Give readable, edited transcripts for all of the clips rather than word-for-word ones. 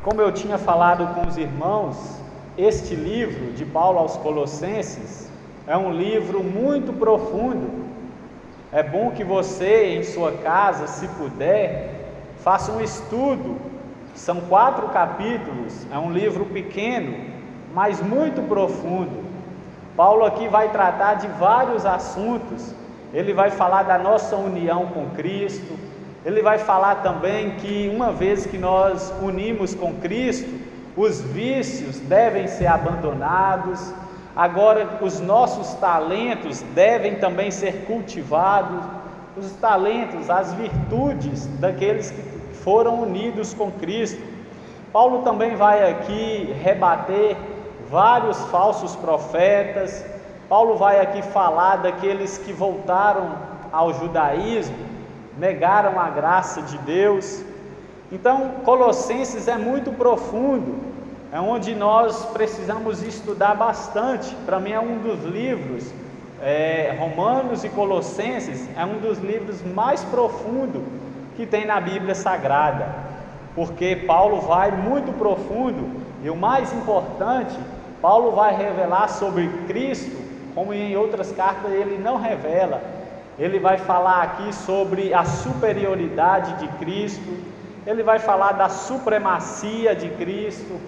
Como eu tinha falado com os irmãos, este livro de Paulo aos Colossenses é um livro muito profundo. É bom que você, em sua casa, se puder, faça um estudo. São 4 capítulos, é um livro pequeno, mas muito profundo. Paulo aqui vai tratar de vários assuntos. Ele vai falar da nossa união com Cristo. Ele vai falar também que uma vez que nós unimos com Cristo, os vícios devem ser abandonados. Agora, os nossos talentos devem também ser cultivados. Os talentos, as virtudes daqueles que foram unidos com Cristo. Paulo também vai aqui rebater vários falsos profetas. Paulo vai aqui falar daqueles que voltaram ao judaísmo, negaram a graça de Deus. Então, Colossenses é muito profundo, é onde nós precisamos estudar bastante. Para mim é um dos livros, Romanos e Colossenses, é um dos livros mais profundos que tem na Bíblia Sagrada, porque Paulo vai muito profundo, e o mais importante, Paulo vai revelar sobre Cristo, como em outras cartas ele não revela. Ele vai falar aqui sobre a superioridade de Cristo, ele vai falar da supremacia de Cristo,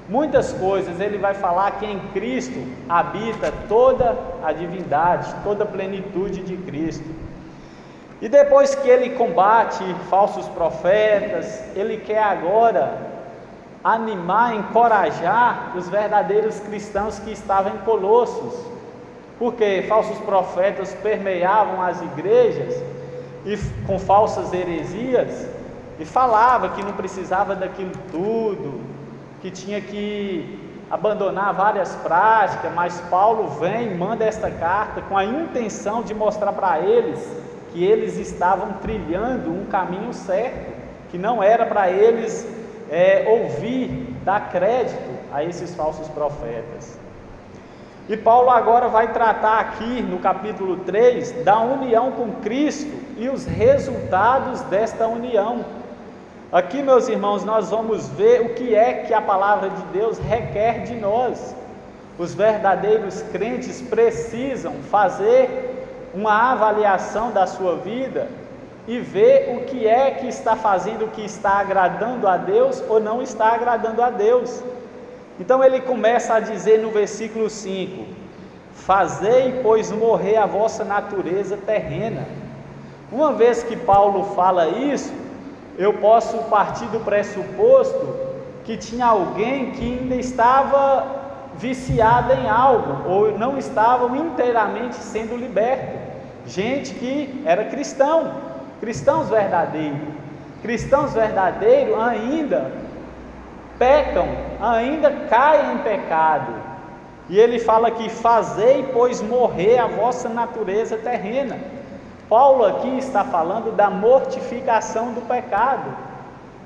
muitas coisas. Ele vai falar que em Cristo habita toda a divindade, toda a plenitude de Cristo. E depois que ele combate falsos profetas, ele quer agora animar, encorajar os verdadeiros cristãos que estavam em Colossos, porque falsos profetas permeavam as igrejas e com falsas heresias, e falava que não precisava daquilo tudo, que tinha que abandonar várias práticas. Mas Paulo vem e manda esta carta com a intenção de mostrar para eles que eles estavam trilhando um caminho certo, que não era para eles ouvir, dar crédito a esses falsos profetas. E Paulo agora vai tratar aqui no capítulo 3 da união com Cristo e os resultados desta união. Aqui, meus irmãos, nós vamos ver o que é que a palavra de Deus requer de nós. Os verdadeiros crentes precisam fazer uma avaliação da sua vida e ver o que é que está fazendo, o que está agradando a Deus ou não está agradando a Deus. Então ele começa a dizer no versículo 5: fazei, pois, morrer a vossa natureza terrena. Uma vez que Paulo fala isso, eu posso partir do pressuposto que tinha alguém que ainda estava viciado em algo, ou não estavam inteiramente sendo libertos. Gente que era cristãos verdadeiros ainda pecam, ainda caem em pecado. E ele fala que fazei, pois, morrer a vossa natureza terrena. Paulo aqui está falando da mortificação do pecado.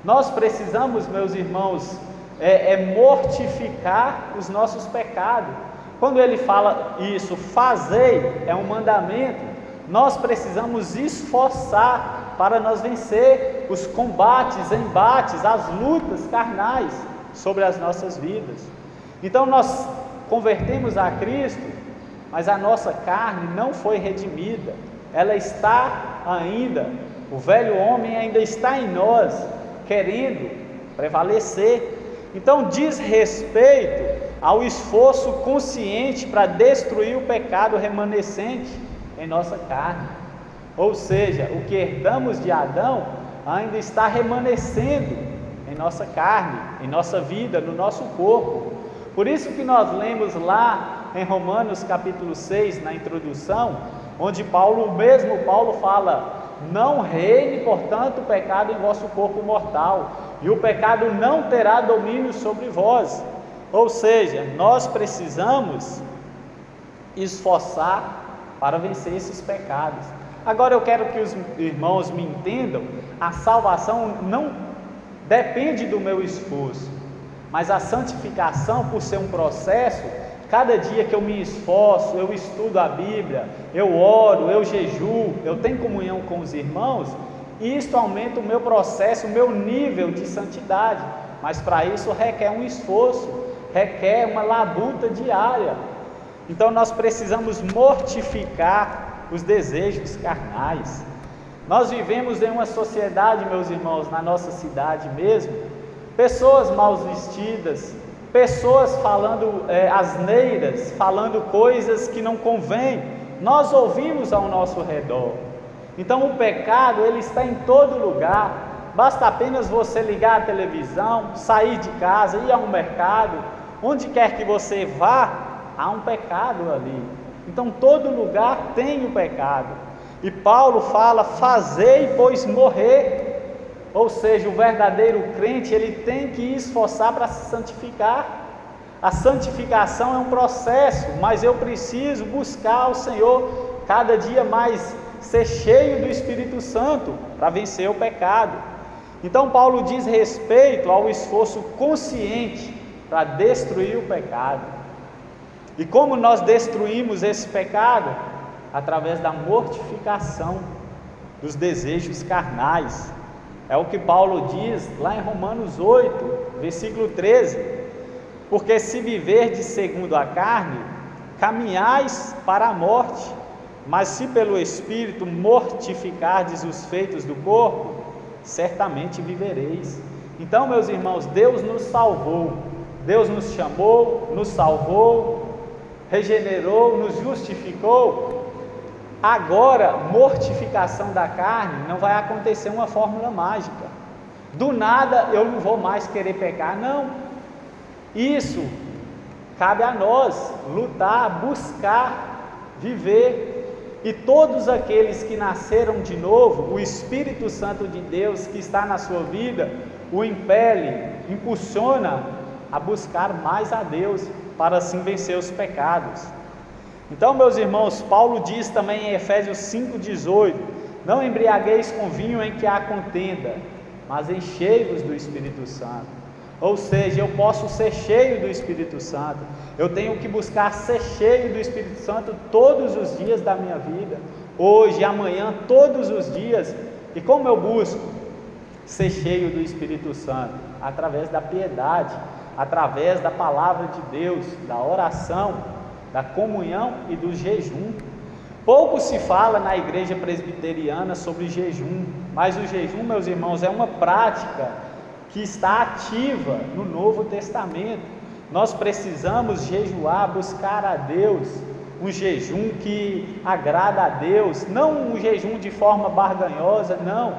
Nós precisamos, meus irmãos, mortificar os nossos pecados. Quando ele fala isso, fazei, é um mandamento. Nós precisamos esforçar para nós vencer os combates, embates, as lutas carnais sobre as nossas vidas. Então nós convertemos a Cristo, mas a nossa carne não foi redimida. Ela está ainda, o velho homem ainda está em nós, querendo prevalecer. Então diz respeito ao esforço consciente para destruir o pecado remanescente em nossa carne. Ou seja, o que herdamos de Adão ainda está remanescendo em nossa carne, em nossa vida, no nosso corpo. Por isso que nós lemos lá em Romanos capítulo 6, na introdução, onde Paulo fala: não reine, portanto, o pecado em vosso corpo mortal, e o pecado não terá domínio sobre vós. Ou seja, nós precisamos esforçar para vencer esses pecados. Agora eu quero que os irmãos me entendam: a salvação não depende do meu esforço, mas a santificação, por ser um processo, cada dia que eu me esforço, eu estudo a Bíblia, eu oro, eu jejuo, eu tenho comunhão com os irmãos, e isto aumenta o meu processo, o meu nível de santidade. mas para isso requer um esforço, requer uma labuta diária. Então nós precisamos mortificar os desejos carnais. Nós vivemos em uma sociedade, meus irmãos, na nossa cidade mesmo, pessoas mal vestidas, pessoas falando asneiras, falando coisas que não convêm, nós ouvimos ao nosso redor. Então o pecado, ele está em todo lugar, basta apenas você ligar a televisão, sair de casa, ir ao mercado, onde quer que você vá, há um pecado ali. Então todo lugar tem o pecado, e Paulo fala, fazei pois morrer. Ou seja, o verdadeiro crente, ele tem que esforçar para se santificar. A santificação é um processo, mas eu preciso buscar o Senhor cada dia mais, ser cheio do Espírito Santo para vencer o pecado. Então Paulo diz respeito ao esforço consciente para destruir o pecado. E como nós destruímos esse pecado? Através da mortificação dos desejos carnais. É o que Paulo diz lá em Romanos 8, versículo 13. Porque se viverdes segundo a carne, caminhais para a morte, mas se pelo Espírito mortificardes os feitos do corpo, certamente vivereis. Então, meus irmãos, Deus nos salvou, Deus nos chamou, nos salvou, regenerou, nos justificou. Agora, mortificação da carne não vai acontecer uma fórmula mágica. Do nada eu não vou mais querer pecar, não. Isso cabe a nós lutar, buscar, viver. E todos aqueles que nasceram de novo, o Espírito Santo de Deus que está na sua vida, o impele, impulsiona a buscar mais a Deus para assim vencer os pecados. Então, meus irmãos, Paulo diz também em Efésios 5,18: não embriagueis com vinho em que há contenda, mas enchei-vos do Espírito Santo. Ou seja, eu posso ser cheio do Espírito Santo, eu tenho que buscar ser cheio do Espírito Santo todos os dias da minha vida, hoje, amanhã, todos os dias. E como eu busco ser cheio do Espírito Santo? Através da piedade, através da palavra de Deus, da oração, da comunhão e do jejum. Pouco se fala na igreja presbiteriana sobre jejum, mas o jejum, meus irmãos, é uma prática que está ativa no Novo Testamento. Nós precisamos jejuar, buscar a Deus, um jejum que agrada a Deus, não um jejum de forma barganhosa, não,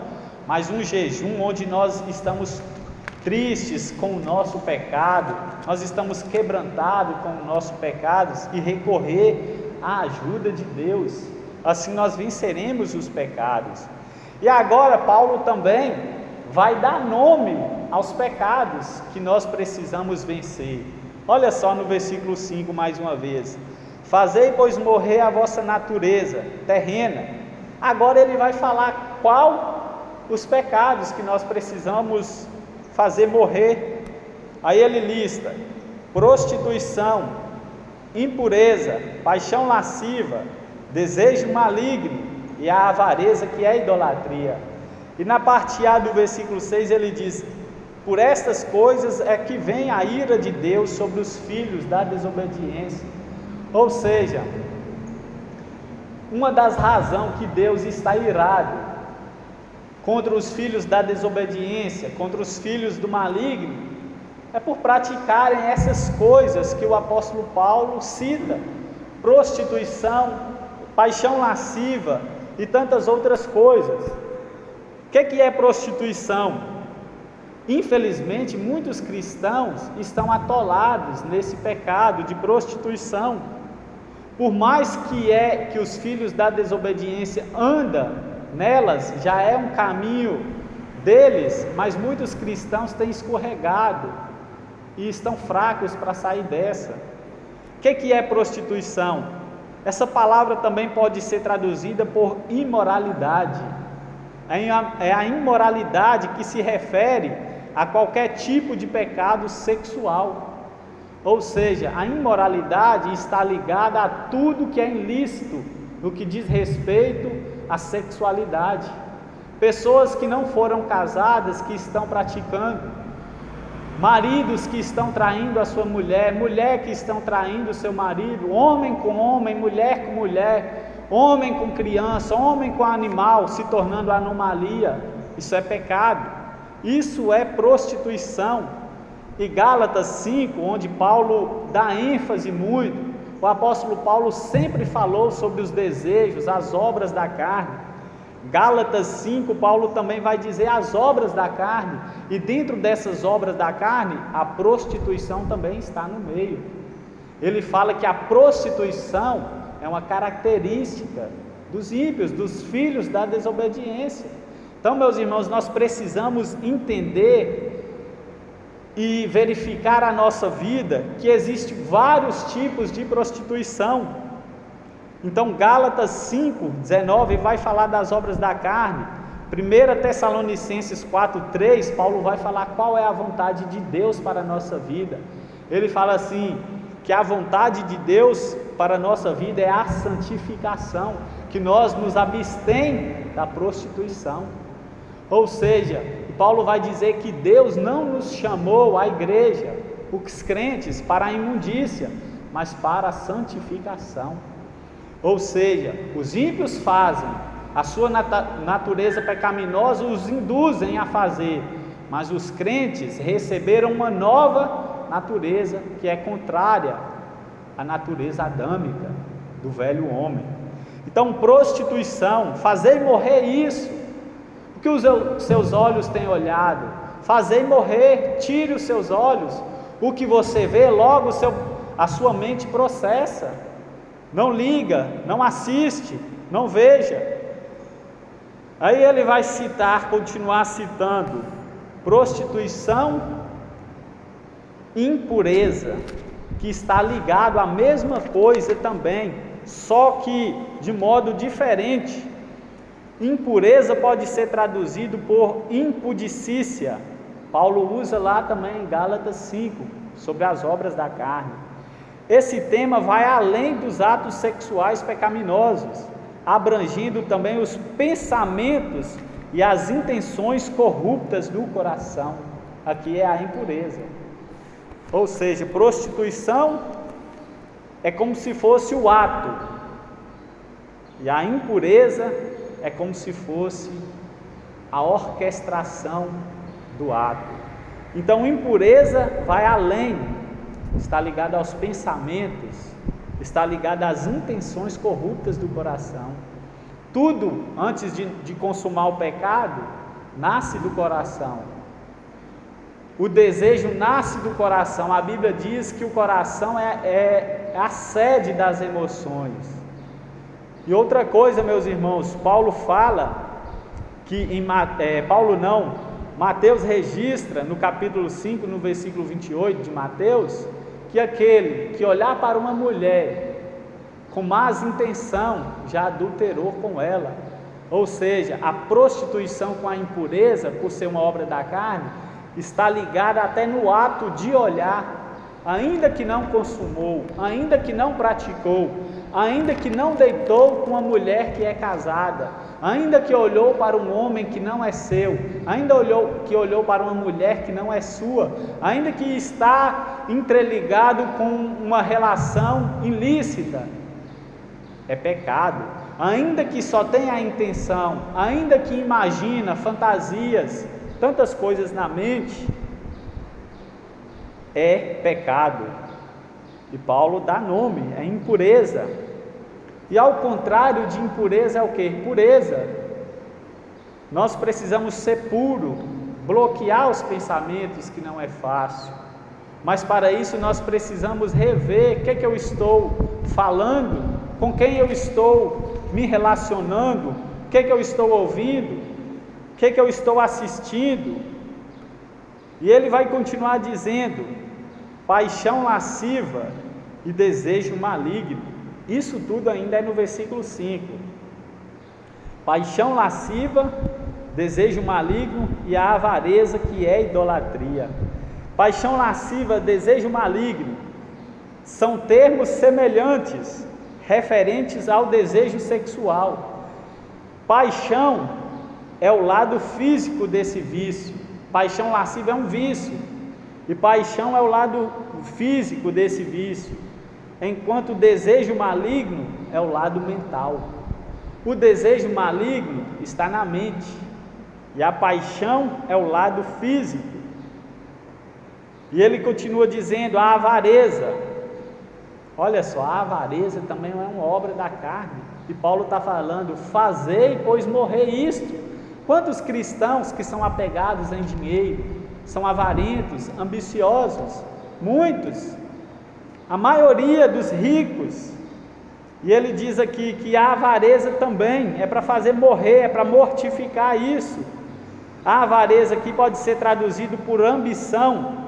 mas um jejum onde nós estamos tristes com o nosso pecado, nós estamos quebrantados com os nossos pecados e recorrer à ajuda de Deus, assim nós venceremos os pecados. E agora Paulo também vai dar nome aos pecados que nós precisamos vencer. Olha só no versículo 5 mais uma vez: fazei pois morrer a vossa natureza terrena. Agora ele vai falar qual os pecados que nós precisamos fazer morrer. Aí ele lista: prostituição, impureza, paixão lasciva, desejo maligno e a avareza, que é a idolatria. E na parte A do versículo 6 ele diz: por estas coisas é que vem a ira de Deus sobre os filhos da desobediência. Ou seja, uma das razões que Deus está irado contra os filhos da desobediência, contra os filhos do maligno, é por praticarem essas coisas que o apóstolo Paulo cita: prostituição, paixão lasciva e tantas outras coisas. O que é prostituição? Infelizmente, muitos cristãos estão atolados nesse pecado de prostituição. Por mais que os filhos da desobediência andam nelas, já é um caminho deles, mas muitos cristãos têm escorregado e estão fracos para sair dessa. O que é prostituição? Essa palavra também pode ser traduzida por imoralidade. É a imoralidade que se refere a qualquer tipo de pecado sexual. Ou seja, a imoralidade está ligada a tudo que é ilícito no que diz respeito à sexualidade. Pessoas que não foram casadas, que estão praticando. maridos que estão traindo a sua mulher, mulher que estão traindo o seu marido, homem com homem, mulher com mulher, homem com criança, homem com animal, se tornando anomalia. Isso é pecado, isso é prostituição. E Gálatas 5, onde Paulo dá ênfase muito, o apóstolo Paulo sempre falou sobre os desejos, as obras da carne. Gálatas 5, Paulo também vai dizer as obras da carne, e dentro dessas obras da carne, a prostituição também está no meio. Ele fala que a prostituição é uma característica dos ímpios, dos filhos da desobediência. Então, meus irmãos, nós precisamos entender e verificar a nossa vida, que existem vários tipos de prostituição. Então Gálatas 5:19 vai falar das obras da carne. 1 Tessalonicenses 4:3, Paulo vai falar qual é a vontade de Deus para a nossa vida. Ele fala assim, que a vontade de Deus para a nossa vida é a santificação, que nós nos abstém da prostituição. Ou seja, Paulo vai dizer que Deus não nos chamou, a igreja, os crentes, para a imundícia, mas para a santificação. Ou seja, os ímpios fazem, a sua natureza pecaminosa os induzem a fazer, mas os crentes receberam uma nova natureza, que é contrária à natureza adâmica do velho homem. Então, prostituição, fazer morrer isso, que os seus olhos têm olhado, fazei morrer, tire os seus olhos, o que você vê, logo a sua mente processa, não liga, não assiste, não veja. Aí ele vai continuar citando, prostituição, impureza, que está ligado à mesma coisa também, só que de modo diferente. Impureza pode ser traduzido por impudicícia. Paulo usa lá também em Gálatas 5, sobre as obras da carne. Esse tema vai além dos atos sexuais pecaminosos, abrangindo também os pensamentos e as intenções corruptas do coração. Aqui é a impureza. Ou seja, prostituição é como se fosse o ato, e a impureza é como se fosse a orquestração do ato. Então, impureza vai além, está ligada aos pensamentos, está ligada às intenções corruptas do coração. Tudo, antes de consumar o pecado, nasce do coração. O desejo nasce do coração. A Bíblia diz que o coração é a sede das emoções. E outra coisa, meus irmãos, Paulo fala que Mateus registra no capítulo 5, no versículo 28 de Mateus, que aquele que olhar para uma mulher com más intenção já adulterou com ela. Ou seja, a prostituição com a impureza, por ser uma obra da carne, está ligada até no ato de olhar, ainda que não consumou, ainda que não praticou, ainda que não deitou com uma mulher que é casada, ainda que olhou para um homem que não é seu, ainda que olhou para uma mulher que não é sua, ainda que está entreligado com uma relação ilícita, é pecado. Ainda que só tenha a intenção, ainda que imagina fantasias, tantas coisas na mente, é pecado. E Paulo dá nome, é impureza. E ao contrário de impureza é o que? Pureza. Nós precisamos ser puro, bloquear os pensamentos, que não é fácil. Mas para isso nós precisamos rever o que eu estou falando, com quem eu estou me relacionando, o que eu estou ouvindo, o que eu estou assistindo. E ele vai continuar dizendo: paixão lasciva e desejo maligno. Isso tudo ainda é no versículo 5. Paixão lasciva, desejo maligno e a avareza, que é idolatria. Paixão lasciva, desejo maligno são termos semelhantes, referentes ao desejo sexual. Paixão é o lado físico desse vício. Paixão lasciva é um vício. E paixão é o lado físico desse vício, enquanto o desejo maligno é o lado mental. O desejo maligno está na mente, e a paixão é o lado físico. E ele continua dizendo: a avareza. Olha só, a avareza também é uma obra da carne. E Paulo está falando: fazei, pois morrer isto. Quantos cristãos que são apegados em dinheiro, são avarentos, ambiciosos? Muitos. A maioria dos ricos. E ele diz aqui que a avareza também é para fazer morrer, é para mortificar isso. A avareza aqui pode ser traduzido por ambição.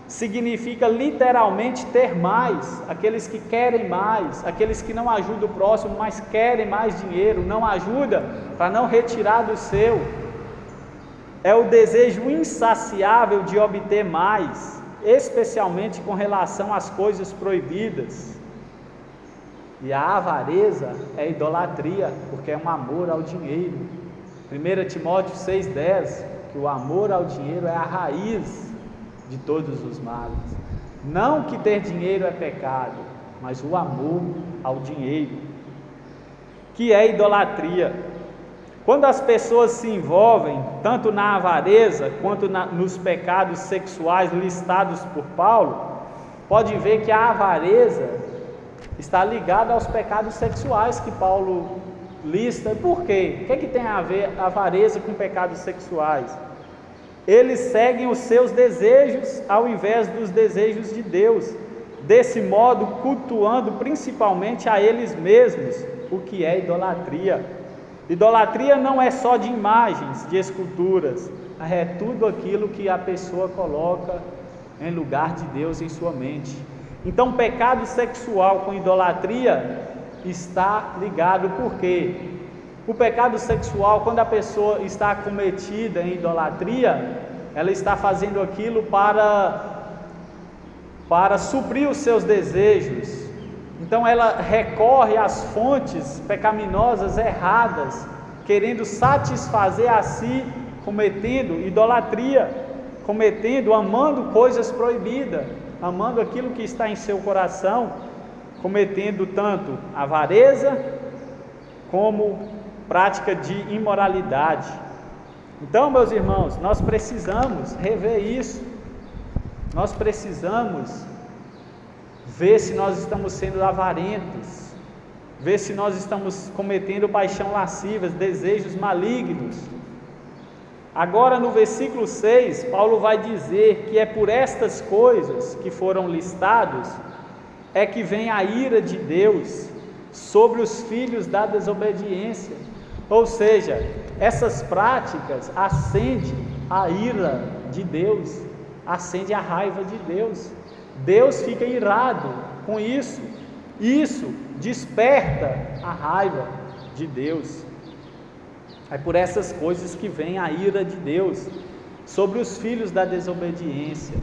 Significa literalmente ter mais, aqueles que querem mais, aqueles que não ajudam o próximo, mas querem mais dinheiro, não ajuda para não retirar do seu. É o desejo insaciável de obter mais, especialmente com relação às coisas proibidas. E a avareza é idolatria, porque é um amor ao dinheiro. 1 Timóteo 6,10, que o amor ao dinheiro é a raiz de todos os males. Não que ter dinheiro é pecado, mas o amor ao dinheiro, que é idolatria. Quando as pessoas se envolvem tanto na avareza quanto nos pecados sexuais listados por Paulo, pode ver que a avareza está ligada aos pecados sexuais que Paulo lista. Por quê? O que tem a ver a avareza com pecados sexuais? Eles seguem os seus desejos ao invés dos desejos de Deus, desse modo cultuando principalmente a eles mesmos, o que é idolatria. Idolatria não é só de imagens, de esculturas, é tudo aquilo que a pessoa coloca em lugar de Deus em sua mente. Então, pecado sexual com idolatria está ligado. Por quê? O pecado sexual, quando a pessoa está cometida em idolatria, ela está fazendo aquilo para suprir os seus desejos. Então ela recorre às fontes pecaminosas erradas, querendo satisfazer a si, cometendo idolatria, amando coisas proibidas, amando aquilo que está em seu coração, cometendo tanto avareza como prática de imoralidade. Então, meus irmãos, nós precisamos rever isso. Nós precisamos ver se nós estamos sendo avarentos, ver se nós estamos cometendo paixão lascivas, desejos malignos. Agora, no versículo 6, Paulo vai dizer que é por estas coisas que foram listados é que vem a ira de Deus sobre os filhos da desobediência. Ou seja, essas práticas acendem a ira de Deus, acende a raiva de Deus. Deus fica irado com isso. Isso desperta a raiva de Deus. É por essas coisas que vem a ira de Deus sobre os filhos da desobediência.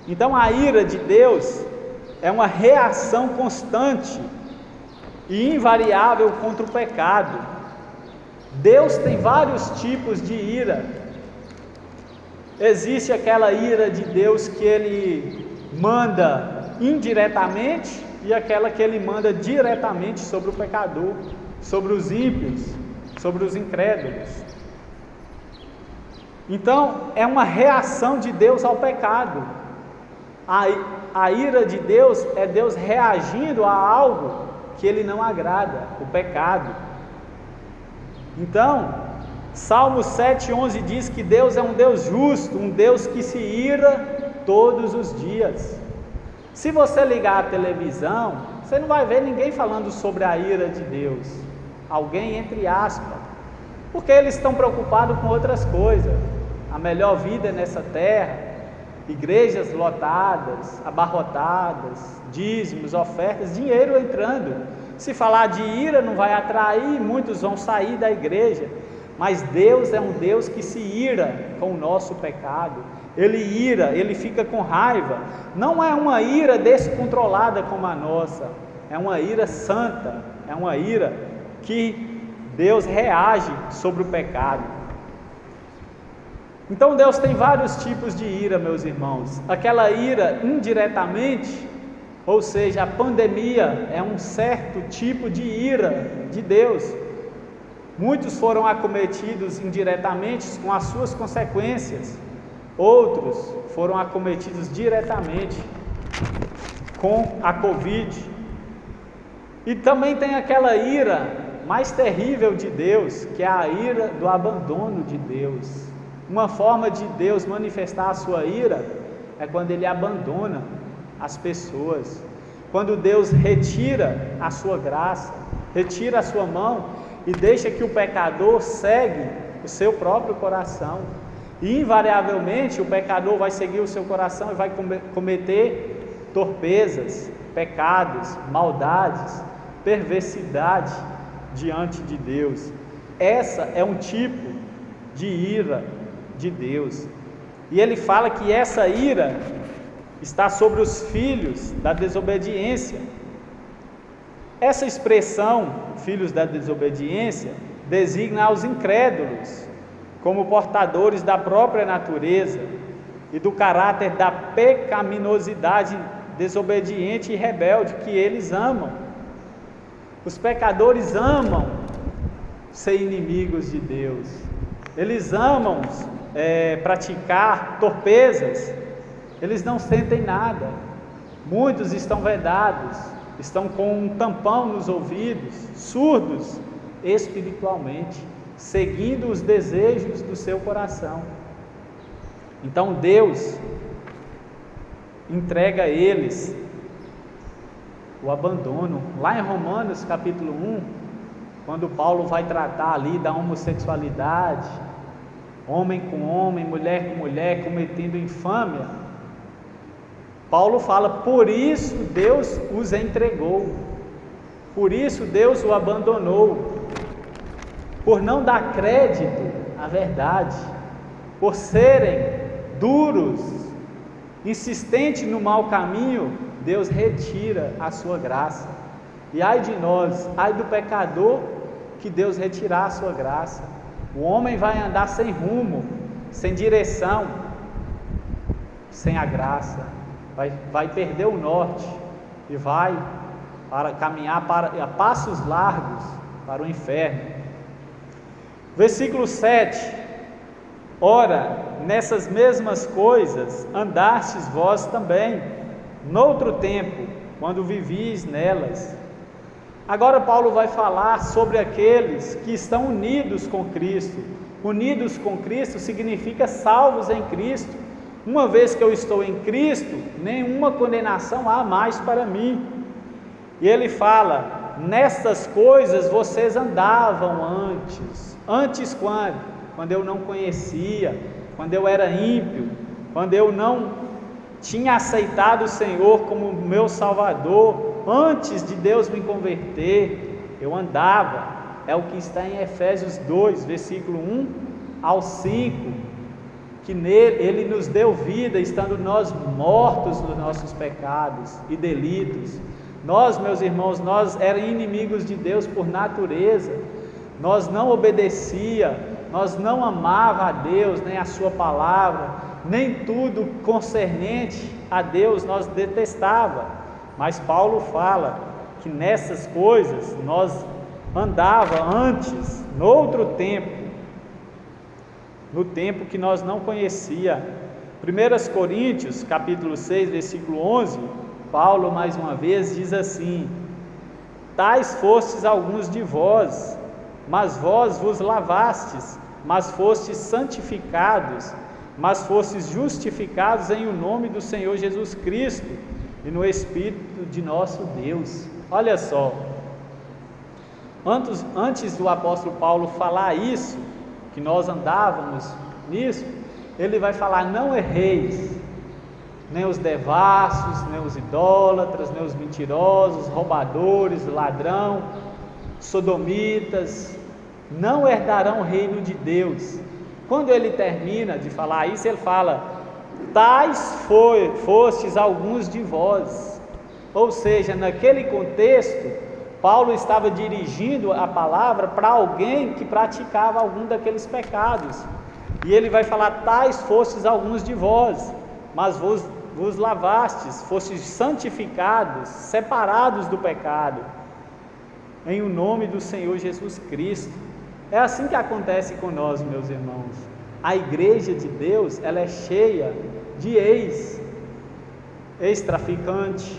Então a ira de Deus é uma reação constante e invariável contra o pecado. Deus tem vários tipos de ira. Existe aquela ira de Deus que Ele manda indiretamente e aquela que Ele manda diretamente sobre o pecador, sobre os ímpios, sobre os incrédulos. Então, é uma reação de Deus ao pecado. A ira de Deus é Deus reagindo a algo que Ele não agrada, o pecado. Então, Salmo 7,11 diz que Deus é um Deus justo, um Deus que se ira todos os dias. Se você ligar a televisão, você não vai ver ninguém falando sobre a ira de Deus, alguém entre aspas, porque eles estão preocupados com outras coisas, a melhor vida nessa terra, igrejas lotadas, abarrotadas, dízimos, ofertas, dinheiro entrando. Se falar de ira não vai atrair, muitos vão sair da igreja, mas Deus é um Deus que se ira com o nosso pecado. Ele ira, Ele fica com raiva. Não é uma ira descontrolada como a nossa, é uma ira santa, é uma ira que Deus reage sobre o pecado. Então Deus tem vários tipos de ira, meus irmãos. Aquela ira indiretamente, ou seja, a pandemia é um certo tipo de ira de Deus. Muitos foram acometidos indiretamente com as suas consequências, outros foram acometidos diretamente com a Covid. E também tem aquela ira mais terrível de Deus, que é a ira do abandono de Deus. Uma forma de Deus manifestar a sua ira é quando Ele abandona as pessoas, quando Deus retira a sua graça, retira a sua mão e deixa que o pecador segue o seu próprio coração. E invariavelmente o pecador vai seguir o seu coração e vai cometer torpezas, pecados, maldades, perversidade diante de Deus. Essa é um tipo de ira de Deus. E ele fala que essa ira está sobre os filhos da desobediência. Essa expressão, filhos da desobediência, designa aos incrédulos como portadores da própria natureza e do caráter da pecaminosidade desobediente e rebelde que eles amam. Os pecadores amam ser inimigos de Deus. Eles amam praticar torpezas. Eles não sentem nada. Muitos estão vedados, estão com um tampão nos ouvidos, surdos espiritualmente, seguindo os desejos do seu coração. Então Deus entrega a eles o abandono. Lá em Romanos capítulo 1, quando Paulo vai tratar ali da homossexualidade, homem com homem, mulher com mulher, cometendo infâmia, Paulo fala: por isso Deus os entregou, por isso Deus o abandonou, por não dar crédito à verdade, por serem duros, insistentes no mau caminho, Deus retira a sua graça. E ai de nós, ai do pecador que Deus retirar a sua graça. O homem vai andar sem rumo, sem direção, sem a graça, vai perder o norte e vai caminhar a passos largos para o inferno. Versículo 7: ora, nessas mesmas coisas andastes vós também, noutro tempo, quando vivis nelas. Agora Paulo vai falar sobre aqueles que estão unidos com Cristo. Unidos com Cristo significa salvos em Cristo. Uma vez que eu estou em Cristo, nenhuma condenação há mais para mim. E ele fala: nessas coisas vocês andavam antes. Antes quando? Quando eu não conhecia, quando eu era ímpio, quando eu não tinha aceitado o Senhor como meu Salvador. Antes de Deus me converter, eu andava. É o que está em Efésios 2, versículo 1 ao 5, que nele Ele nos deu vida, estando nós mortos nos nossos pecados e delitos. Nós, meus irmãos, nós éramos inimigos de Deus por natureza. Nós não obedecia, nós não amava a Deus, nem a sua palavra, nem tudo concernente a Deus nós detestava. Mas Paulo fala que nessas coisas nós andava antes, noutro tempo, no tempo que nós não conhecia. 1 Coríntios capítulo 6, versículo 11, Paulo mais uma vez diz assim: tais fostes alguns de vós, mas vós vos lavastes, mas fostes santificados, mas fostes justificados em o nome do Senhor Jesus Cristo e no Espírito de nosso Deus. Olha só, antes do apóstolo Paulo falar isso, que nós andávamos nisso, ele vai falar: não erreis, nem os devassos, nem os idólatras, nem os mentirosos, roubadores, ladrão, sodomitas, não herdarão o reino de Deus. Quando ele termina de falar isso, ele fala: tais fostes alguns de vós. Ou seja, naquele contexto, Paulo estava dirigindo a palavra para alguém que praticava algum daqueles pecados. E ele vai falar: tais fostes alguns de vós, mas vos lavastes, fostes santificados, separados do pecado, em o nome do Senhor Jesus Cristo. É assim que acontece com nós, meus irmãos. A igreja de Deus, ela é cheia de ex-traficante,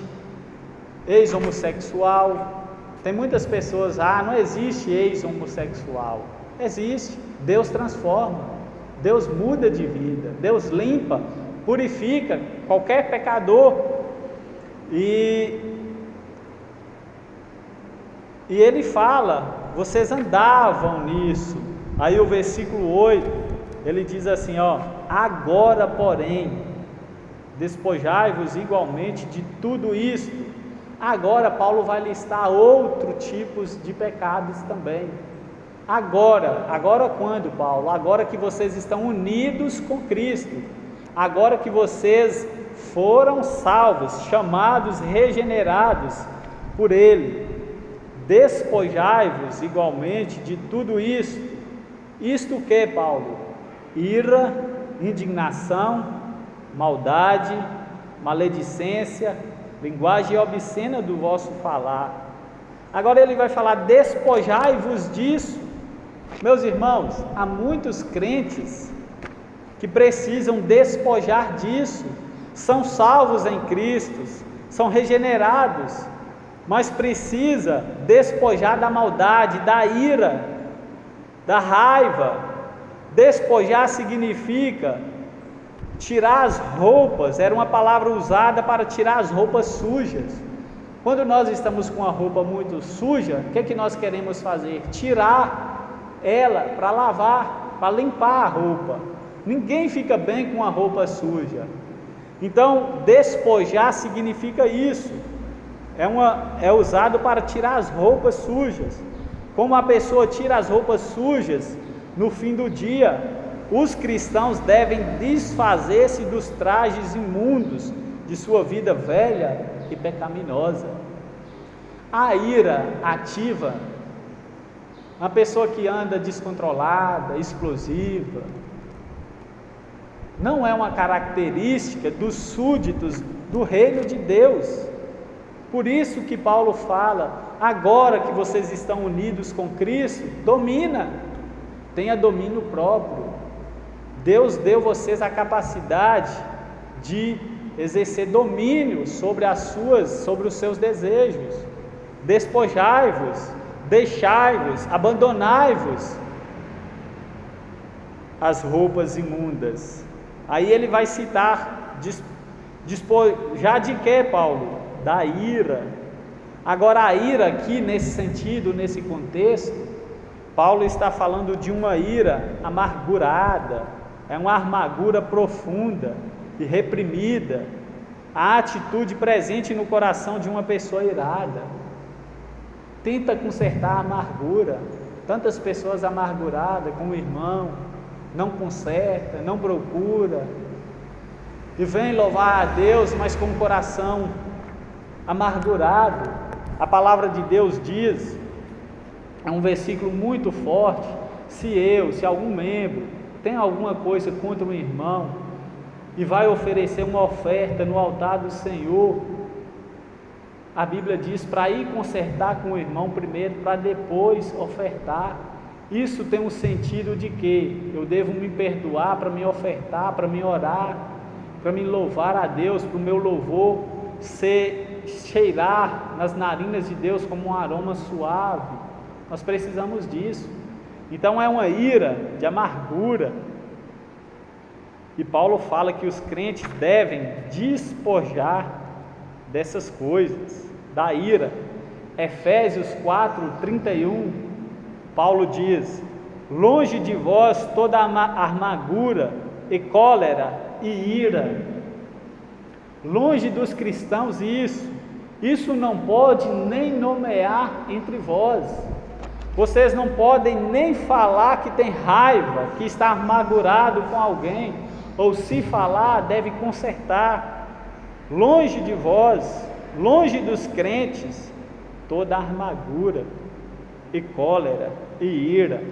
ex-homossexual. Tem muitas pessoas: não existe ex-homossexual. Existe. Deus transforma, Deus muda de vida, Deus limpa, purifica qualquer pecador. E ele fala: vocês andavam nisso. Aí o versículo 8, ele diz assim: agora porém, despojai-vos igualmente de tudo isto. Agora Paulo vai listar outros tipos de pecados também. Agora quando, Paulo? Agora que vocês estão unidos com Cristo, agora que vocês foram salvos, chamados, regenerados por Ele, despojai-vos igualmente de tudo isto. Isto o que, Paulo? Ira, indignação, maldade, maledicência, linguagem obscena do vosso falar. Agora ele vai falar: despojai-vos disso. Meus irmãos, há muitos crentes que precisam despojar disso. São salvos em Cristo, são regenerados, mas precisa despojar da maldade, da ira, da raiva. Despojar significa tirar as roupas. Era uma palavra usada para tirar as roupas sujas. Quando nós estamos com a roupa muito suja, o que é que nós queremos fazer? Tirar ela para lavar, para limpar a roupa. Ninguém fica bem com a roupa suja. Então, despojar significa isso. É usado para tirar as roupas sujas. Como a pessoa tira as roupas sujas no fim do dia, os cristãos devem desfazer-se dos trajes imundos de sua vida velha e pecaminosa. A ira ativa, uma pessoa que anda descontrolada, explosiva, não é uma característica dos súditos do reino de Deus. Por isso que Paulo fala: agora que vocês estão unidos com Cristo, tenha domínio próprio. Deus deu vocês a capacidade de exercer domínio sobre os seus desejos. Despojai-vos, deixai-vos, abandonai-vos as roupas imundas. Aí ele vai citar: despojar de quê, Paulo? Da ira. Agora, a ira aqui, nesse sentido, nesse contexto, Paulo está falando de uma ira amargurada. É uma amargura profunda e reprimida, a atitude presente no coração de uma pessoa irada. Tenta consertar a amargura. Tantas pessoas amarguradas com o irmão, não conserta, não procura, e vem louvar a Deus, mas com o coração amargurado. A palavra de Deus diz, é um versículo muito forte: se algum membro tem alguma coisa contra um irmão e vai oferecer uma oferta no altar do Senhor, a Bíblia diz para ir consertar com o irmão primeiro, para depois ofertar. Isso tem um sentido de que eu devo me perdoar para me ofertar, para me orar, para me louvar a Deus, para o meu louvor cheirar nas narinas de Deus como um aroma suave. Nós precisamos disso. Então é uma ira de amargura. E Paulo fala que os crentes devem despojar dessas coisas, da ira. Efésios 4:31, Paulo diz: longe de vós toda amargura e cólera e ira. Longe dos cristãos isso não pode nem nomear entre vós. Vocês não podem nem falar que tem raiva, que está amargurado com alguém, ou se falar, deve consertar. Longe de vós, longe dos crentes, toda amargura e cólera e ira.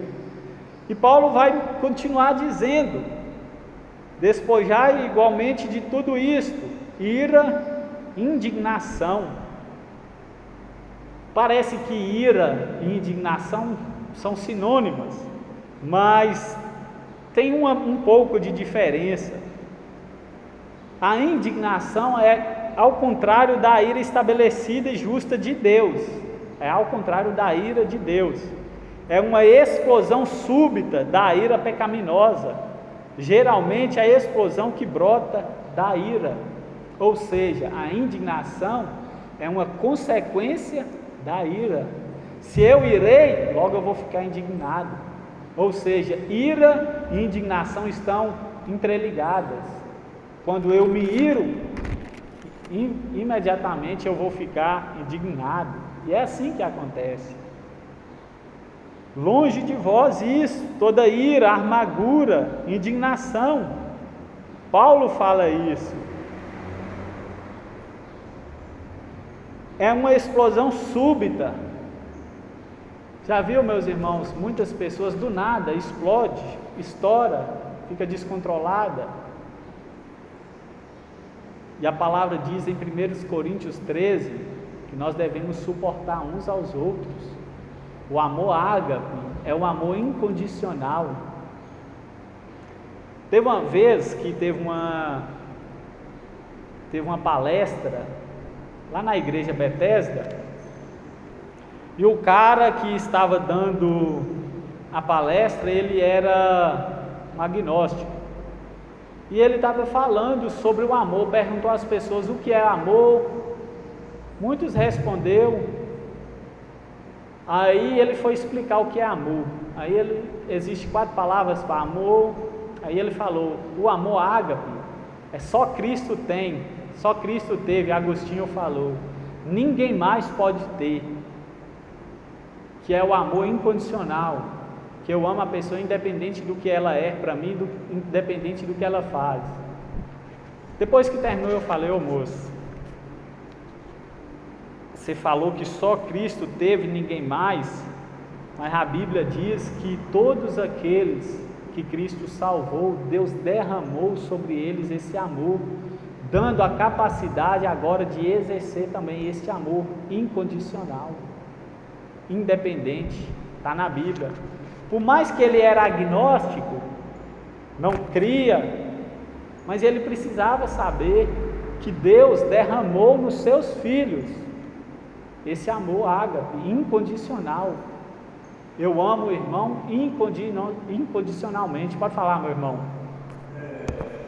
E Paulo vai continuar dizendo: despojai igualmente de tudo isto, ira, indignação. Parece que ira e indignação são sinônimas, mas tem um pouco de diferença. A indignação é ao contrário da ira estabelecida e justa de Deus, é ao contrário da ira de Deus, é uma explosão súbita da ira pecaminosa, geralmente a explosão que brota da ira, ou seja, a indignação é uma consequência da ira. Se eu irei, logo eu vou ficar indignado, ou seja, ira e indignação estão entreligadas. Quando eu me iro, imediatamente eu vou ficar indignado, e é assim que acontece. Longe de vós isso, toda ira, amargura, indignação. Paulo fala isso. É uma explosão súbita. Já viu, meus irmãos, muitas pessoas do nada explode, estoura, fica descontrolada. E a palavra diz em 1 Coríntios 13 que nós devemos suportar uns aos outros. O amor ágape é um amor incondicional. Teve uma vez que teve uma palestra lá na igreja Bethesda, e o cara que estava dando a palestra, ele era um agnóstico, e ele estava falando sobre o amor, perguntou às pessoas o que é amor, muitos respondeu, aí ele foi explicar o que é amor, existe 4 palavras para amor, aí ele falou, o amor ágape, é só Cristo tem, só Cristo teve, Agostinho falou, ninguém mais pode ter, que é o amor incondicional, que eu amo a pessoa independente do que ela é para mim, independente do que ela faz. Depois que terminou eu falei, ô moço, você falou que só Cristo teve, ninguém mais, mas a Bíblia diz que todos aqueles que Cristo salvou, Deus derramou sobre eles esse amor, dando a capacidade agora de exercer também esse amor incondicional, independente, está na Bíblia. Por mais que ele era agnóstico, não cria, mas ele precisava saber que Deus derramou nos seus filhos esse amor ágape, incondicional. Eu amo o irmão incondicionalmente. Pode falar, meu irmão.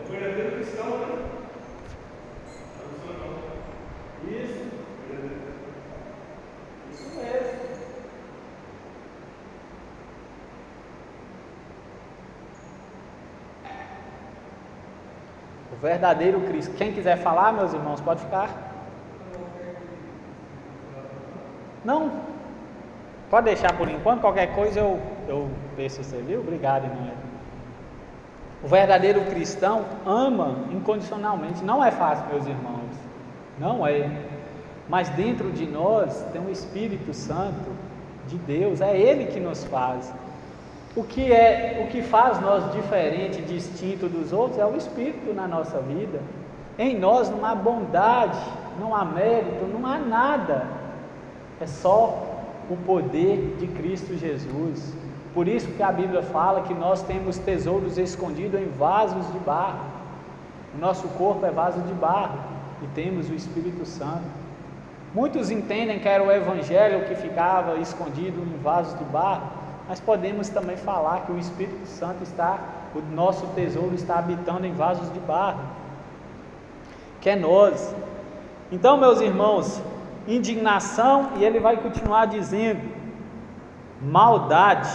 O verdadeiro cristão, né? Isso. Isso mesmo. O verdadeiro Cristo. Quem quiser falar, meus irmãos, pode ficar. Não. Pode deixar por enquanto. Qualquer coisa eu vejo se você viu. Obrigado, irmão. O verdadeiro cristão ama incondicionalmente. Não é fácil, meus irmãos. Não é. Mas dentro de nós tem o Espírito Santo de Deus. É Ele que nos faz. O que faz nós diferente, distinto dos outros, é o Espírito na nossa vida. Em nós não há bondade, não há mérito, não há nada. É só o poder de Cristo Jesus. Por isso que a Bíblia fala que nós temos tesouros escondidos em vasos de barro. O nosso corpo é vaso de barro e temos o Espírito Santo. Muitos entendem que era o Evangelho que ficava escondido em vasos de barro, mas podemos também falar que o Espírito Santo o nosso tesouro está habitando em vasos de barro, que é nós. Então, meus irmãos, indignação, e ele vai continuar dizendo, maldade.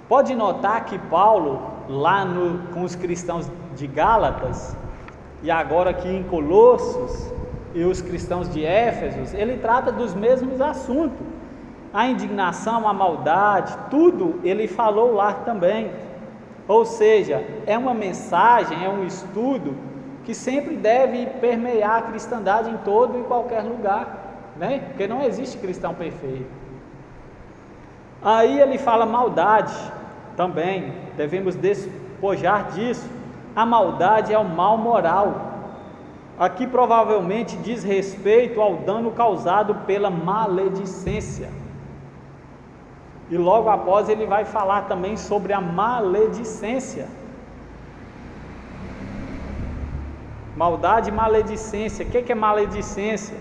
Pode notar que Paulo, lá com os cristãos de Gálatas, e agora aqui em Colossos, e os cristãos de Éfeso, ele trata dos mesmos assuntos. A indignação, a maldade, tudo ele falou lá também. Ou seja, é uma mensagem, é um estudo que sempre deve permear a cristandade em todo e qualquer lugar, né? Porque não existe cristão perfeito. Aí ele fala maldade. também devemos despojar disso. A maldade é o mal moral. Aqui provavelmente diz respeito ao dano causado pela maledicência. E logo após ele vai falar também sobre a maledicência. Maldade e maledicência. O que é maledicência?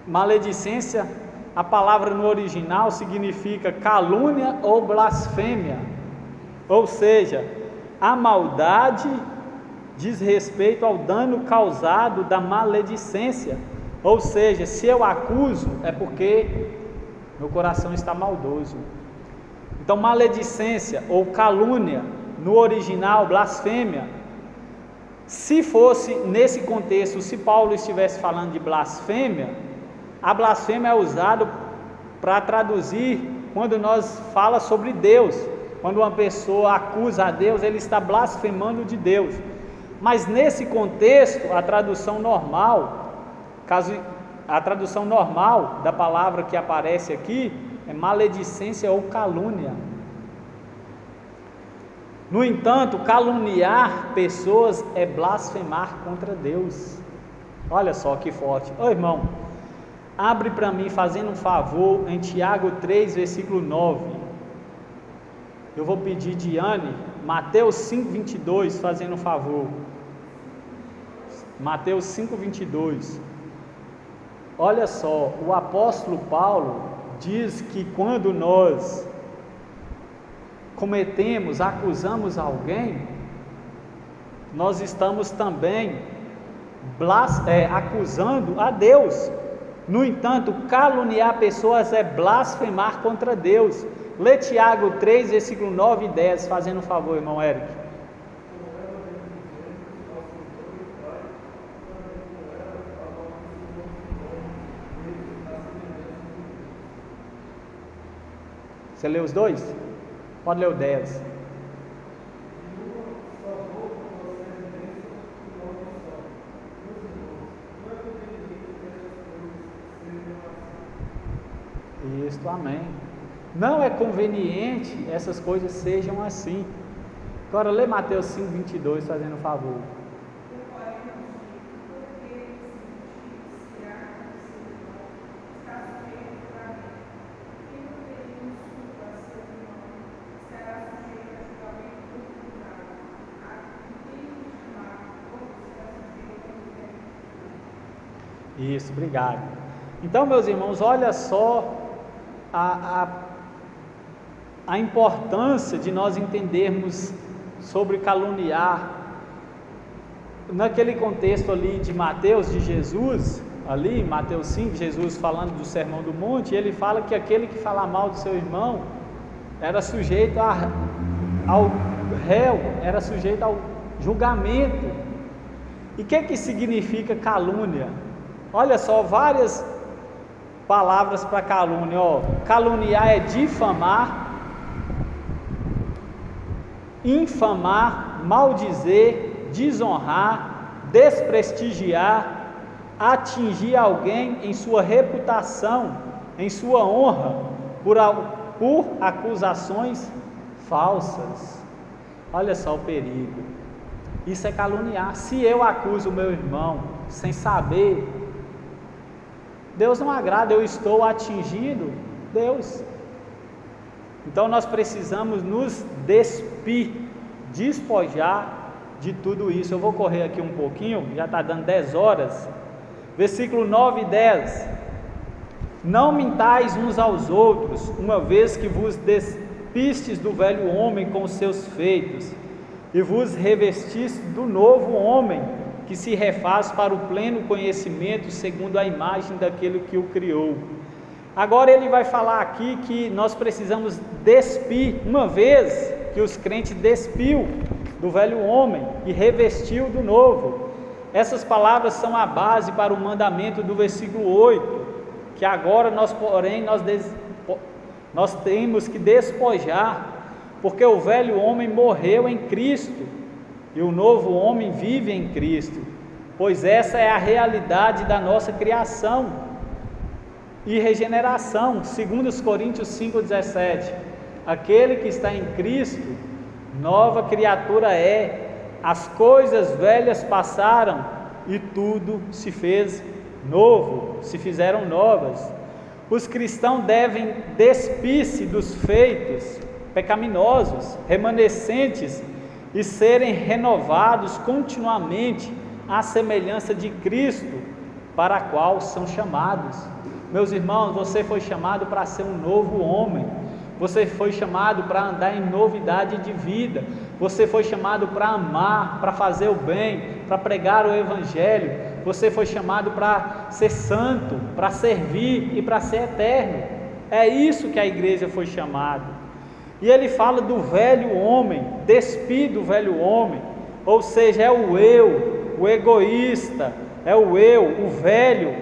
Maledicência, a palavra no original significa calúnia ou blasfêmia. Ou seja, a maldade diz respeito ao dano causado da maledicência. Ou seja, se eu acuso, é porque meu coração está maldoso. Então, maledicência ou calúnia, no original, blasfêmia. Se fosse nesse contexto, se Paulo estivesse falando de blasfêmia, a blasfêmia é usada para traduzir quando nós fala sobre Deus. Quando uma pessoa acusa a Deus, ele está blasfemando de Deus. Mas nesse contexto, a tradução normal da palavra que aparece aqui é maledicência ou calúnia. No entanto, caluniar pessoas é blasfemar contra Deus. Olha só que forte. Ô irmão, abre para mim, fazendo um favor, em Tiago 3, versículo 9. Eu vou pedir Diane, Mateus 5:22, fazendo um favor. Mateus 5:22. Olha só, o apóstolo Paulo diz que quando nós acusamos alguém, nós estamos também acusando a Deus. No entanto, caluniar pessoas é blasfemar contra Deus. Lê Tiago 3, versículo 9 e 10, fazendo um favor, irmão Eric. Você lê os dois? Pode ler o 10. Isso, amém. Não é conveniente essas coisas sejam assim. Agora lê Mateus 5:22, fazendo um favor. Isso, obrigado. Então, meus irmãos, olha só a importância de nós entendermos sobre caluniar. Naquele contexto ali de Mateus, de Jesus, ali em Mateus 5, Jesus falando do Sermão do Monte, ele fala que aquele que fala mal do seu irmão era sujeito ao réu, era sujeito ao julgamento. E o que significa calúnia? Olha só, várias palavras para calúnia. Caluniar é difamar, infamar, maldizer, desonrar, desprestigiar, atingir alguém em sua reputação, em sua honra, por acusações falsas. Olha só o perigo. Isso é caluniar. Se eu acuso o meu irmão sem saber, Deus não agrada, eu estou atingindo Deus. Então nós precisamos nos despojar de tudo isso. Eu vou correr aqui um pouquinho, já está dando 10 horas. Versículo 9 e 10. Não mintais uns aos outros, uma vez que vos despistes do velho homem com os seus feitos, e vos revestis do novo homem, que se refaz para o pleno conhecimento segundo a imagem daquele que o criou. Agora ele vai falar aqui que nós precisamos despir, uma vez que os crentes despiu do velho homem e revestiu do novo. Essas palavras são a base para o mandamento do versículo 8, que agora nós temos que despojar, porque o velho homem morreu em Cristo e o novo homem vive em Cristo, pois essa é a realidade da nossa criação e regeneração. 2 Coríntios 5,17. aquele que está em Cristo, nova criatura é. As coisas velhas passaram e tudo se fez novo, se fizeram novas. Os cristãos devem despir-se dos feitos pecaminosos, remanescentes, e serem renovados continuamente à semelhança de Cristo, para a qual são chamados. Meus irmãos, você foi chamado para ser um novo homem, você foi chamado para andar em novidade de vida, você foi chamado para amar, para fazer o bem, para pregar o Evangelho, você foi chamado para ser santo, para servir e para ser eterno. É isso que a igreja foi chamada. E ele fala do velho homem, despir do velho homem, ou seja, é o eu, o egoísta, é o eu, o velho,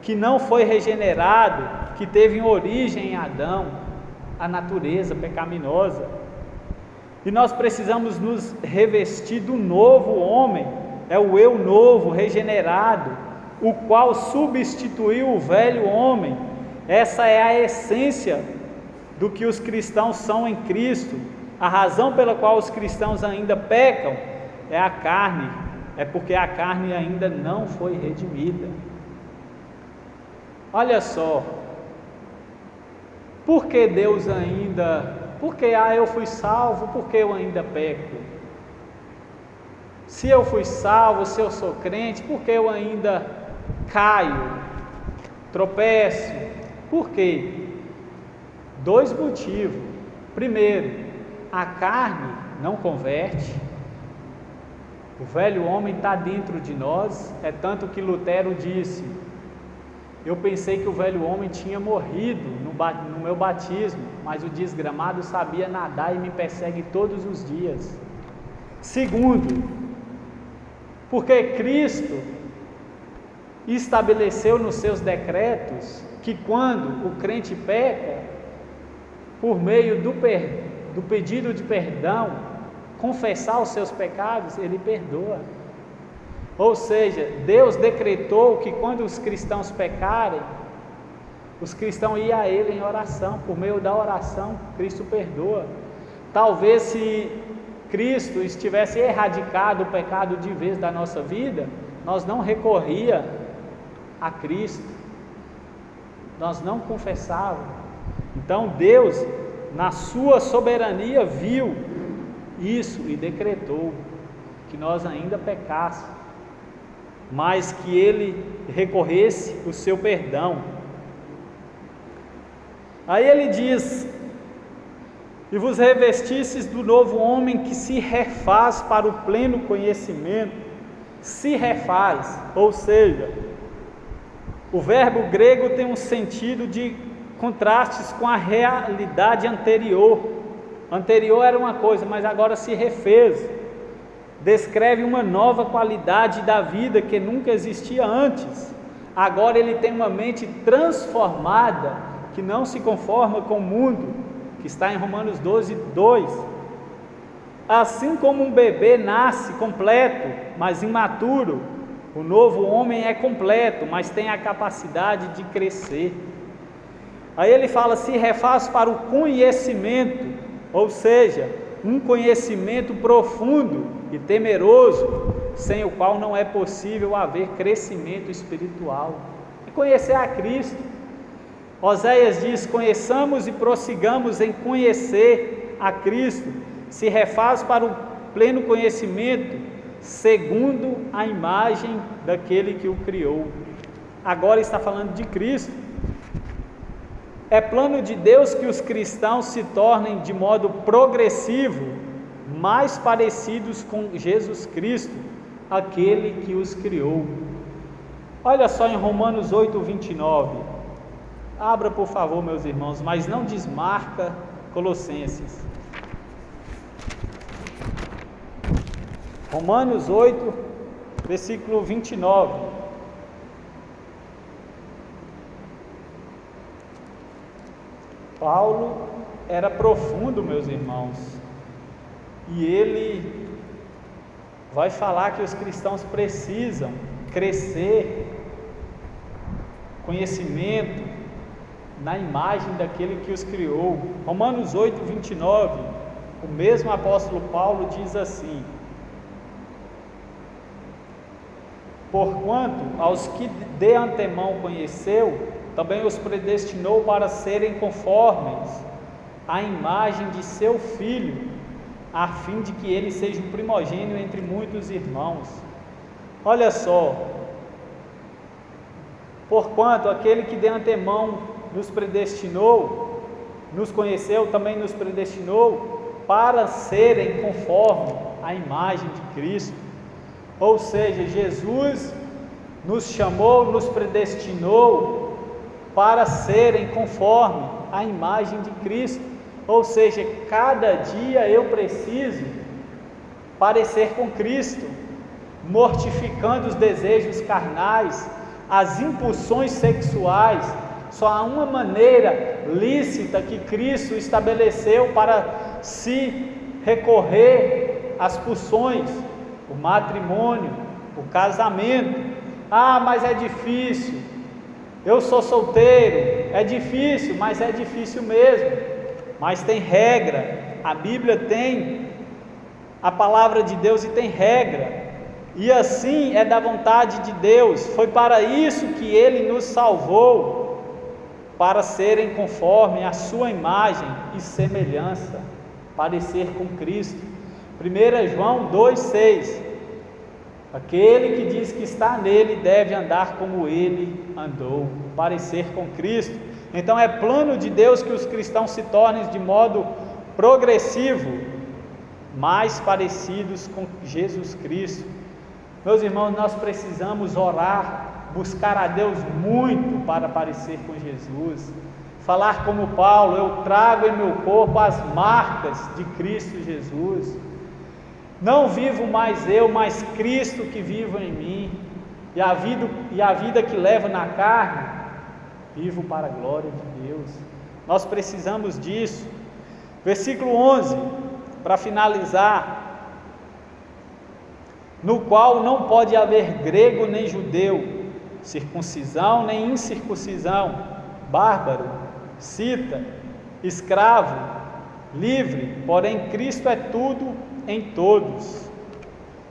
que não foi regenerado, que teve origem em Adão, a natureza pecaminosa. E nós precisamos nos revestir do novo homem, é o eu novo, regenerado, o qual substituiu o velho homem. Essa é a essência do que os cristãos são em Cristo. A razão pela qual os cristãos ainda pecam é a carne, é porque a carne ainda não foi redimida. Olha só, por que Deus ainda, porque eu fui salvo, por que eu ainda peco? Se eu fui salvo, se eu sou crente, por que eu ainda caio, tropeço? Por quê? Dois motivos. Primeiro, a carne não converte. O velho homem está dentro de nós. É tanto que Lutero disse: eu pensei que o velho homem tinha morrido no meu batismo, mas o desgramado sabia nadar e me persegue todos os dias. Segundo, porque Cristo estabeleceu nos seus decretos que quando o crente peca, por meio do pedido de perdão, confessar os seus pecados, Ele perdoa. Ou seja, Deus decretou que quando os cristãos pecarem, os cristãos iam a Ele em oração, por meio da oração, Cristo perdoa. Talvez se Cristo estivesse erradicado o pecado de vez da nossa vida, nós não recorria a Cristo, nós não confessávamos. Então Deus, na sua soberania, viu isso e decretou que nós ainda pecássemos, mas que Ele recorresse o seu perdão. Aí Ele diz: e vos revestistes do novo homem que se refaz para o pleno conhecimento. Se refaz, ou seja, o verbo grego tem um sentido de contrastes com a realidade anterior. Anterior era uma coisa, mas agora se refez. Descreve uma nova qualidade da vida que nunca existia antes. Agora ele tem uma mente transformada, que não se conforma com o mundo, que está em Romanos 12:2. Assim como um bebê nasce completo, mas imaturo, o novo homem é completo, mas tem a capacidade de crescer. Aí ele fala: se refaz para o conhecimento, ou seja, um conhecimento profundo e temeroso, sem o qual não é possível haver crescimento espiritual. É conhecer a Cristo. Oséias diz: conheçamos e prossigamos em conhecer a Cristo. Se refaz para o pleno conhecimento, segundo a imagem daquele que o criou. Agora está falando de Cristo. É plano de Deus que os cristãos se tornem de modo progressivo mais parecidos com Jesus Cristo, aquele que os criou. Olha só em Romanos 8:29. Abra, por favor, meus irmãos, mas não desmarca Colossenses. Romanos 8, versículo 29. Paulo era profundo, meus irmãos, e ele vai falar que os cristãos precisam crescer, conhecimento, na imagem daquele que os criou. Romanos 8, 29, o mesmo apóstolo Paulo diz assim: porquanto aos que de antemão conheceu, também os predestinou para serem conformes à imagem de seu Filho, a fim de que ele seja o primogênito entre muitos irmãos. Olha só, porquanto aquele que de antemão nos predestinou, nos conheceu, também nos predestinou para serem conforme à imagem de Cristo. Ou seja, Jesus nos chamou, nos predestinou para serem conforme à imagem de Cristo. Ou seja, cada dia eu preciso parecer com Cristo, mortificando os desejos carnais, as impulsões sexuais. Só há uma maneira lícita que Cristo estabeleceu para se recorrer às pulsões: o matrimônio, o casamento. Ah, mas é difícil, eu sou solteiro, é difícil, mas é difícil mesmo. Mas tem regra, a Bíblia tem a palavra de Deus e tem regra, e assim é da vontade de Deus. Foi para isso que Ele nos salvou, para serem conforme a sua imagem e semelhança, parecer com Cristo. 1 João 2,6: aquele que diz que está nele deve andar como ele andou, parecer com Cristo. Então é plano de Deus que os cristãos se tornem de modo progressivo mais parecidos com Jesus Cristo. Meus irmãos, nós precisamos orar, buscar a Deus muito para parecer com Jesus, falar como Paulo: eu trago em meu corpo as marcas de Cristo Jesus. Não vivo mais eu, mas Cristo que vive em mim, e a vida que levo na carne, vivo para a glória de Deus. Nós precisamos disso. Versículo 11, para finalizar: no qual não pode haver grego nem judeu, circuncisão nem incircuncisão, bárbaro, cita, escravo, livre, porém Cristo é tudo em todos.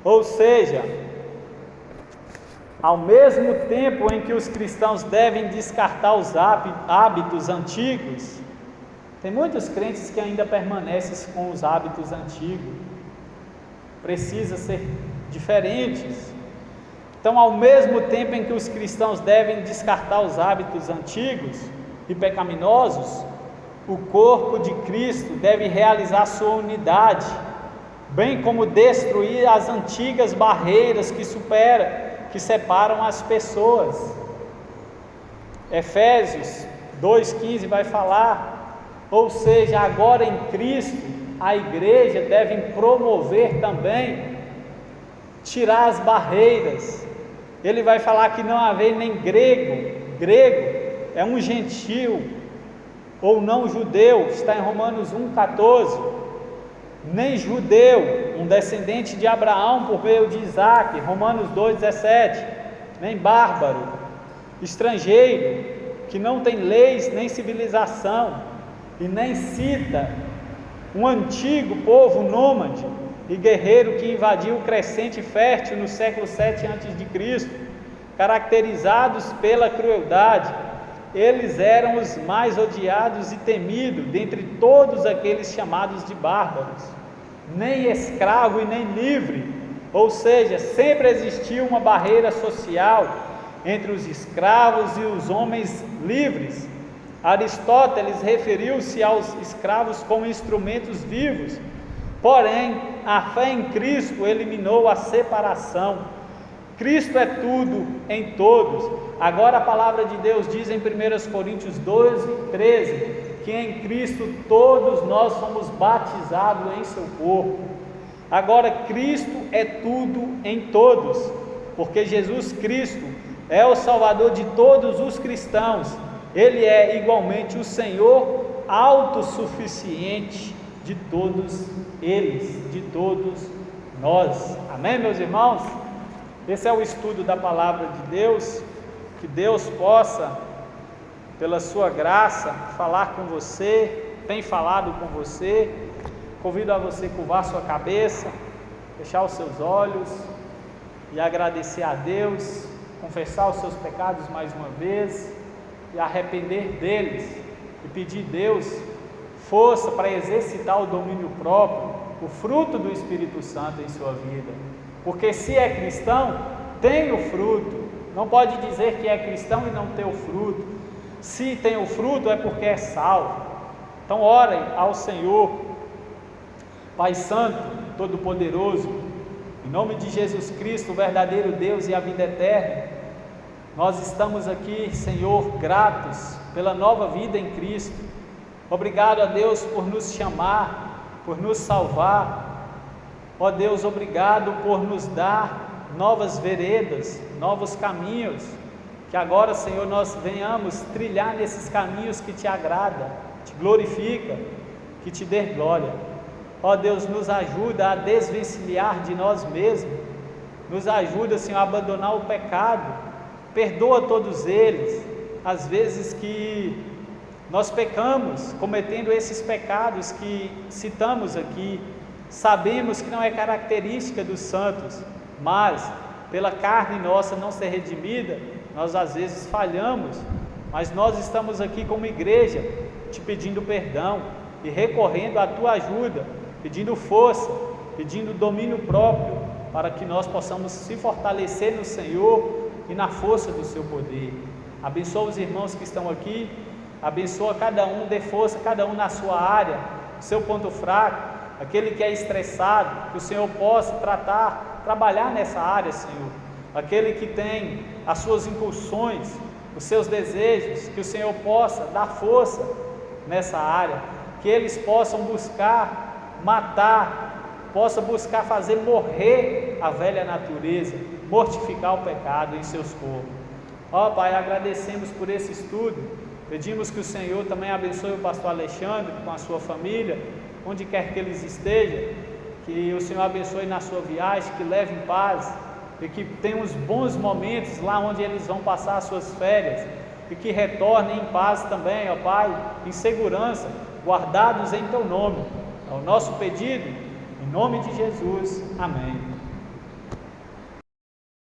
Ou seja, ao mesmo tempo em que os cristãos devem descartar os hábitos antigos, tem muitos crentes que ainda permanecem com os hábitos antigos, precisa ser diferentes. Então, ao mesmo tempo em que os cristãos devem descartar os hábitos antigos e pecaminosos, o corpo de Cristo deve realizar sua unidade, bem como destruir as antigas barreiras que separam as pessoas. Efésios 2,15 vai falar: ou seja, agora em Cristo, a igreja deve promover também, tirar as barreiras. Ele vai falar que não haver nem grego é um gentil, ou não judeu, está em Romanos 1,14, nem judeu, um descendente de Abraão por meio de Isaac, Romanos 2,17, nem bárbaro, estrangeiro, que não tem leis nem civilização, e nem cita um antigo povo nômade e guerreiro que invadiu o crescente fértil no século 7 a.C., caracterizados pela crueldade. Eles eram os mais odiados e temidos dentre todos aqueles chamados de bárbaros, nem escravo e nem livre, ou seja, sempre existiu uma barreira social entre os escravos e os homens livres. Aristóteles referiu-se aos escravos como instrumentos vivos, porém a fé em Cristo eliminou a separação. Cristo é tudo em todos. Agora a palavra de Deus diz em 1 Coríntios 12:13, que em Cristo todos nós somos batizados em seu corpo. Agora Cristo é tudo em todos, porque Jesus Cristo é o Salvador de todos os cristãos. Ele é igualmente o Senhor autossuficiente de todos eles, de todos nós. Amém, meus irmãos? Esse é o estudo da palavra de Deus. Que Deus possa pela sua graça, falar com você, tem falado com você. Convido a você a curvar sua cabeça, fechar os seus olhos e agradecer a Deus, confessar os seus pecados mais uma vez e arrepender deles e pedir a Deus força para exercitar o domínio próprio, o fruto do Espírito Santo em sua vida. Porque se é cristão, tem o fruto. Não pode dizer que é cristão e não ter o fruto. Se tem o fruto é porque é salvo. Então orem ao Senhor. Pai Santo, Todo-Poderoso, em nome de Jesus Cristo, o verdadeiro Deus e a vida eterna, nós estamos aqui, Senhor, gratos pela nova vida em Cristo. Obrigado a Deus por nos chamar, por nos salvar. Ó Deus, obrigado por nos dar novas veredas, novos caminhos. Que agora, Senhor, nós venhamos trilhar nesses caminhos que te agrada, te glorifica, que te dê glória. Ó Deus, nos ajuda a desvencilhar de nós mesmos. Nos ajuda, Senhor, a abandonar o pecado. Perdoa todos eles. Às vezes que nós pecamos, cometendo esses pecados que citamos aqui. Sabemos que não é característica dos santos, mas pela carne nossa não ser redimida, nós às vezes falhamos. Mas nós estamos aqui como igreja, te pedindo perdão e recorrendo à tua ajuda, pedindo força, pedindo domínio próprio, para que nós possamos se fortalecer no Senhor e na força do seu poder. Abençoa os irmãos que estão aqui, abençoa cada um, dê força cada um na sua área, seu ponto fraco, aquele que é estressado, que o Senhor possa trabalhar nessa área, Senhor. Aquele que tem as suas impulsões, os seus desejos, que o Senhor possa dar força nessa área, que eles possam buscar matar, possa buscar fazer morrer a velha natureza, mortificar o pecado em seus corpos. Ó Pai, agradecemos por esse estudo, pedimos que o Senhor também abençoe o pastor Alexandre com a sua família, onde quer que eles estejam, que o Senhor abençoe na sua viagem, que leve em paz, e que tenham uns bons momentos lá onde eles vão passar as suas férias, e que retornem em paz também, ó Pai, em segurança, guardados em Teu nome. É o nosso pedido, em nome de Jesus, amém.